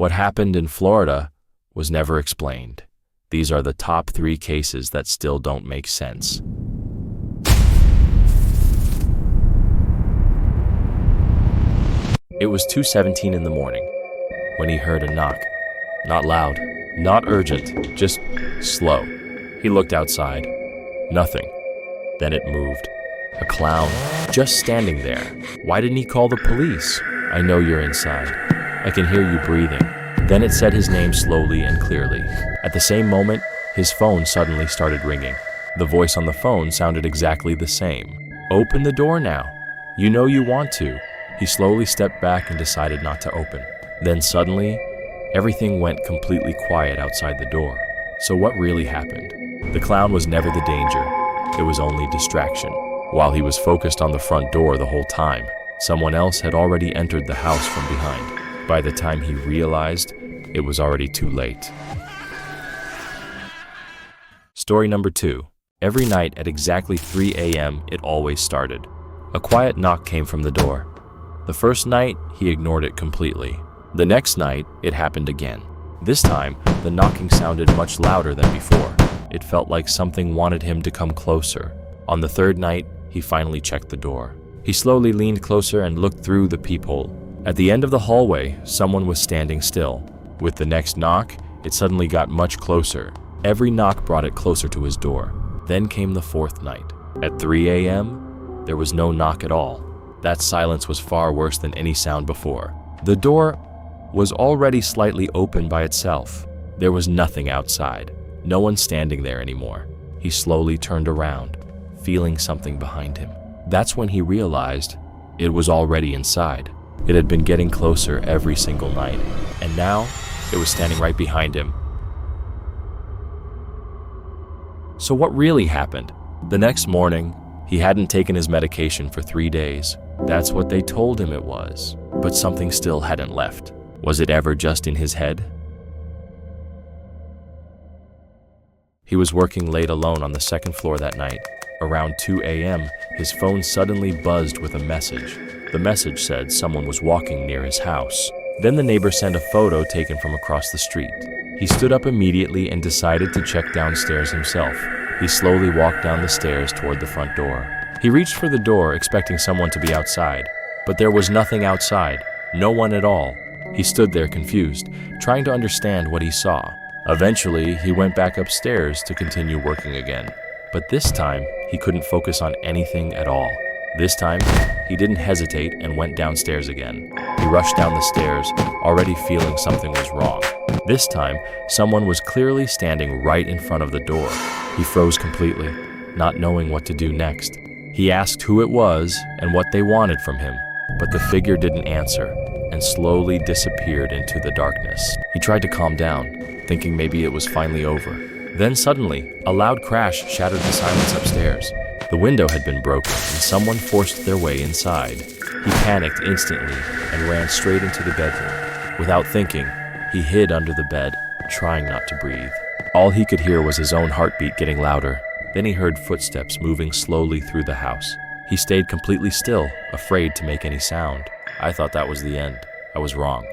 What happened in Florida was never explained. These are the top 3 cases that still don't make sense. It was 2:17 in the morning when he heard a knock. Not loud, not urgent, just slow. He looked outside. Nothing. Then it moved. A clown, just standing there. Why didn't he call the police? I know you're inside. I can hear you breathing. Then it said his name slowly and clearly. At the same moment, his phone suddenly started ringing. The voice on the phone sounded exactly the same. Open the door now. You know you want to. He slowly stepped back and decided not to open. Then suddenly, everything went completely quiet outside the door. So what really happened? The clown was never the danger. It was only distraction. While he was focused on the front door the whole time, someone else had already entered the house from behind. By the time he realized, it was already too late. Story number 2. Every night at exactly 3 a.m., it always started. A quiet knock came from the door. The first night, he ignored it completely. The next night, it happened again. This time, the knocking sounded much louder than before. It felt like something wanted him to come closer. On the third night, he finally checked the door. He slowly leaned closer and looked through the peephole. At the end of the hallway, someone was standing still. With the next knock, it suddenly got much closer. Every knock brought it closer to his door. Then came the fourth night. At 3 a.m., there was no knock at all. That silence was far worse than any sound before. The door was already slightly open by itself. There was nothing outside. No one standing there anymore. He slowly turned around, feeling something behind him. That's when he realized it was already inside. It had been getting closer every single night, and now it was standing right behind him. So what really happened? The next morning, he hadn't taken his medication for 3 days. That's what they told him it was. But something still hadn't left. Was it ever just in his head? He was working late alone on the second floor that night. Around 2 a.m., his phone suddenly buzzed with a message. The message said someone was walking near his house. Then the neighbor sent a photo taken from across the street. He stood up immediately and decided to check downstairs himself. He slowly walked down the stairs toward the front door. He reached for the door, expecting someone to be outside. But there was nothing outside, no one at all. He stood there confused, trying to understand what he saw. Eventually, he went back upstairs to continue working again. But this time, he couldn't focus on anything at all. This time, he didn't hesitate and went downstairs again. He rushed down the stairs, already feeling something was wrong. This time, someone was clearly standing right in front of the door. He froze completely, not knowing what to do next. He asked who it was and what they wanted from him, but the figure didn't answer and slowly disappeared into the darkness. He tried to calm down, thinking maybe it was finally over. Then suddenly, a loud crash shattered the silence upstairs. The window had been broken and someone forced their way inside. He panicked instantly and ran straight into the bedroom. Without thinking, he hid under the bed, trying not to breathe. All he could hear was his own heartbeat getting louder. Then he heard footsteps moving slowly through the house. He stayed completely still, afraid to make any sound. I thought that was the end. I was wrong.